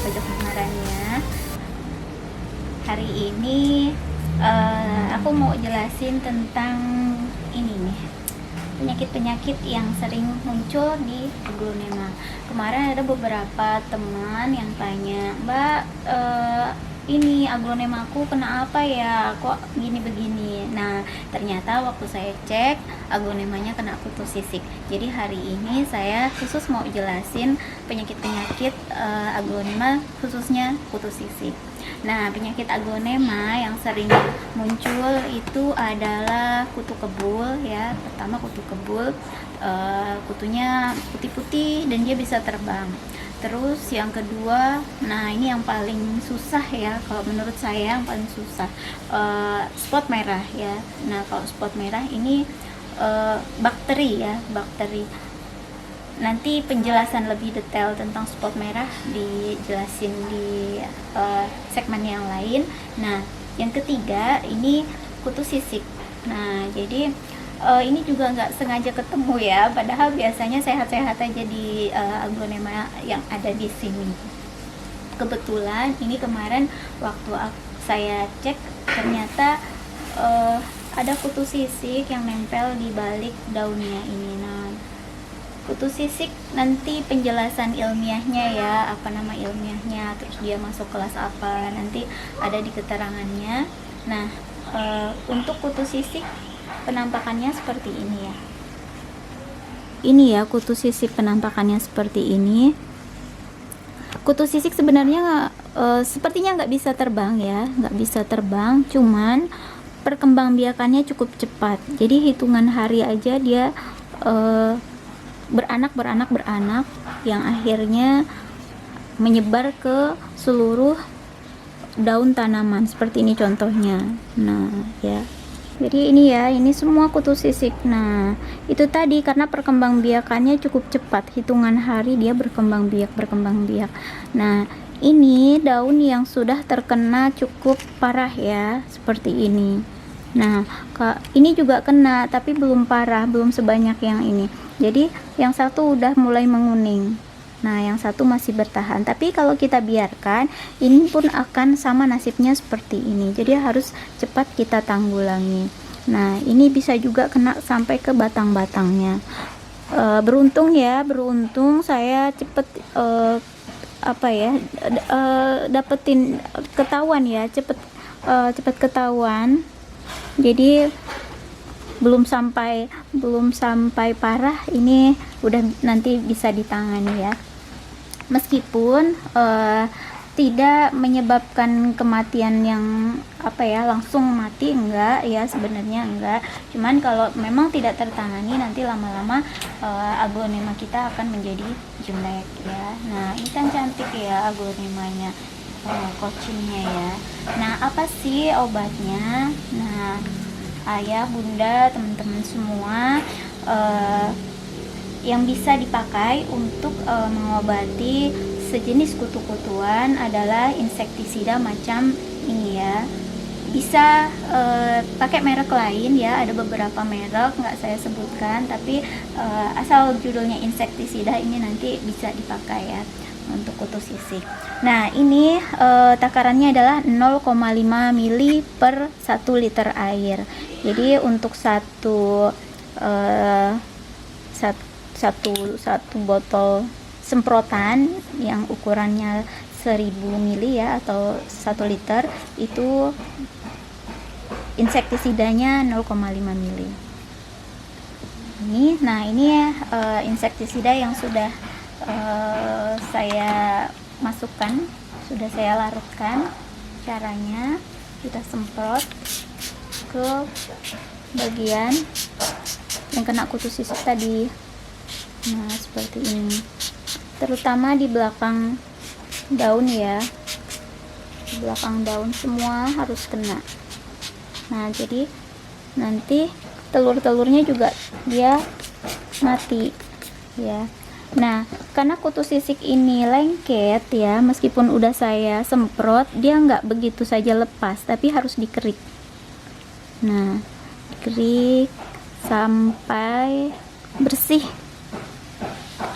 pojok kemarannya. Hari ini aku mau jelasin tentang ini nih, penyakit-penyakit yang sering muncul di aglonema. Kemarin ada beberapa teman yang tanya, Mbak, ini aglonema aku kena apa ya, kok gini begini. Nah, ternyata waktu saya cek, aglonemanya kena kutu sisik. Jadi hari ini saya khusus mau jelasin penyakit-penyakit aglonema, khususnya kutu sisik. Nah, penyakit aglonema yang sering muncul itu adalah kutu kebul ya. Pertama kutu kebul, kutunya putih-putih dan dia bisa terbang. Terus yang kedua, nah ini yang paling susah ya, kalau menurut saya yang paling susah, spot merah ya. Nah, kalau spot merah ini bakteri ya, bakteri. Nanti penjelasan lebih detail tentang spot merah dijelasin di segmen yang lain. Nah, yang ketiga ini kutu sisik. Nah, jadi ini juga nggak sengaja ketemu ya, padahal biasanya sehat-sehat aja di aglonema yang ada di sini. Kebetulan ini kemarin waktu saya cek, ternyata ada kutu sisik yang nempel di balik daunnya ini. Nah, kutu sisik nanti penjelasan ilmiahnya ya, apa nama ilmiahnya, terus dia masuk kelas apa, nanti ada di keterangannya. Nah, untuk kutu sisik penampakannya seperti ini ya. Ini ya kutu sisik penampakannya seperti ini. Kutu sisik sebenarnya sepertinya nggak bisa terbang ya, nggak bisa terbang, cuman perkembangbiakannya cukup cepat. Jadi hitungan hari aja dia beranak yang akhirnya menyebar ke seluruh daun tanaman seperti ini contohnya. Nah ya, jadi ini ya, ini semua kutu sisik. Nah, itu tadi karena perkembangbiakannya cukup cepat, hitungan hari dia berkembang biak. Nah, ini daun yang sudah terkena cukup parah ya, seperti ini. Nah, ini juga kena tapi belum parah, belum sebanyak yang ini. Jadi yang satu udah mulai menguning. Nah, yang satu masih bertahan. Tapi kalau kita biarkan, ini pun akan sama nasibnya seperti ini. Jadi harus cepat kita tanggulangi. Nah, ini bisa juga kena sampai ke batang-batangnya. Beruntung ya, beruntung saya cepet dapetin ketahuan ya, cepet ketahuan. Jadi belum sampai parah, ini udah nanti bisa ditangani ya. Meskipun tidak menyebabkan kematian yang langsung mati, enggak ya, sebenarnya enggak. Cuman kalau memang tidak tertangani, nanti lama-lama aglonema kita akan menjadi jelek ya. Nah, ini kan cantik ya aglonemanya, kucingnya ya. Nah, apa sih obatnya? Nah, ayah, bunda, teman-teman semua, yang bisa dipakai untuk mengobati sejenis kutu-kutuan adalah insektisida macam ini ya. Bisa pakai merek lain ya, ada beberapa merek nggak saya sebutkan, tapi asal judulnya insektisida ini nanti bisa dipakai ya untuk kutu sisik. Nah, ini takarannya adalah 0,5 ml per 1 liter air. Jadi untuk satu botol semprotan yang ukurannya 1000 ml ya, atau 1 liter, itu insektisidanya 0,5 ml. Nah ini insektisida yang sudah saya masukkan, sudah saya larutkan. Caranya kita semprot ke bagian yang kena kutu sisik tadi. Nah, seperti ini, terutama di belakang daun ya, di belakang daun semua harus kena. Nah, jadi nanti telur-telurnya juga dia mati ya. Nah, karena kutu sisik ini lengket ya, meskipun udah saya semprot, dia nggak begitu saja lepas, tapi harus dikerik. Nah, dikerik sampai bersih,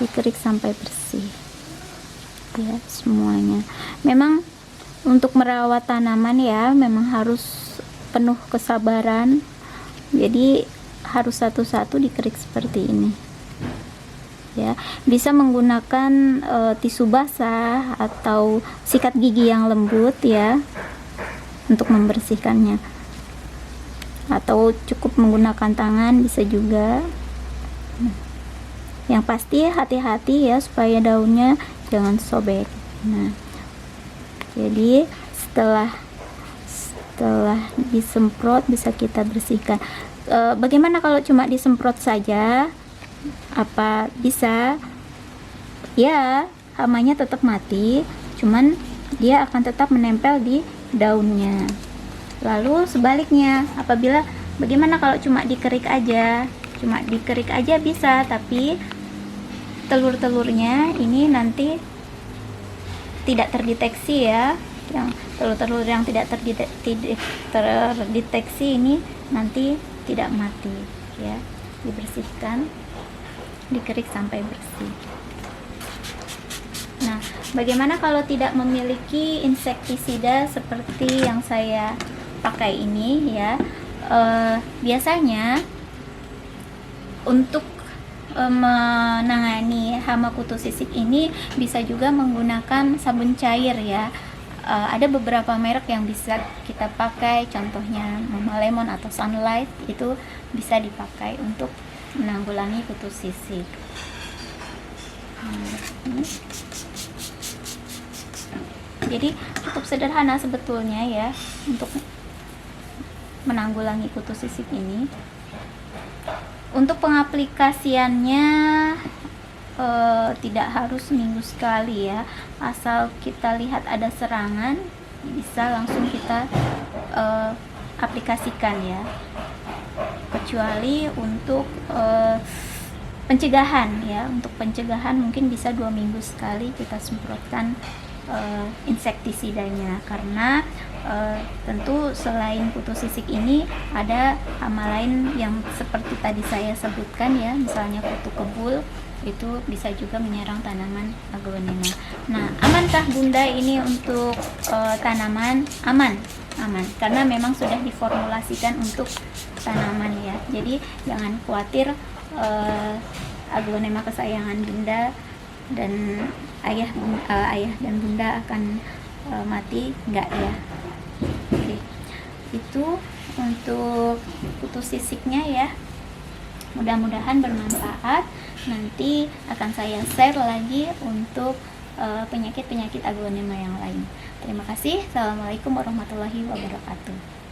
dikerik sampai bersih. ya semuanya. Memang untuk merawat tanaman ya memang harus penuh kesabaran, jadi harus satu-satu dikerik seperti ini ya. Bisa menggunakan tisu basah atau sikat gigi yang lembut ya untuk membersihkannya, atau cukup menggunakan tangan bisa juga. Yang pasti hati-hati ya supaya daunnya jangan sobek. Nah, jadi setelah disemprot bisa kita bersihkan. Bagaimana kalau cuma disemprot saja? Apa bisa? Ya, hamanya tetap mati, cuman dia akan tetap menempel di daunnya. Lalu sebaliknya, bagaimana kalau cuma dikerik aja? Cuma dikerik aja bisa, tapi telur-telurnya ini nanti tidak terdeteksi ya. Yang telur-telur yang tidak terdeteksi ini nanti tidak mati ya. Dibersihkan, dikerik sampai bersih. Nah, bagaimana kalau tidak memiliki insektisida seperti yang saya pakai ini ya? Biasanya untuk menangani hama kutu sisik ini bisa juga menggunakan sabun cair ya. Ada beberapa merek yang bisa kita pakai, contohnya Mama Lemon atau Sunlight, itu bisa dipakai untuk menanggulangi kutu sisik. Jadi cukup sederhana sebetulnya ya untuk menanggulangi kutu sisik ini. Untuk pengaplikasiannya tidak harus seminggu sekali ya, asal kita lihat ada serangan bisa langsung kita aplikasikan ya. Kecuali untuk pencegahan ya, untuk pencegahan mungkin bisa 2 minggu sekali kita semprotkan insektisidanya, karena tentu selain kutu sisik ini ada hama lain yang seperti tadi saya sebutkan ya, misalnya kutu kebul itu bisa juga menyerang tanaman aglonema. Nah, amankah Bunda ini untuk tanaman? Aman karena memang sudah diformulasikan untuk tanaman ya, jadi jangan khawatir aglonema kesayangan Bunda dan ayah dan Bunda akan mati, enggak ya. Oke, itu untuk kutu sisiknya ya. Mudah-mudahan bermanfaat. Nanti akan saya share lagi untuk penyakit-penyakit aglonema yang lain. Terima kasih. Assalamualaikum warahmatullahi wabarakatuh.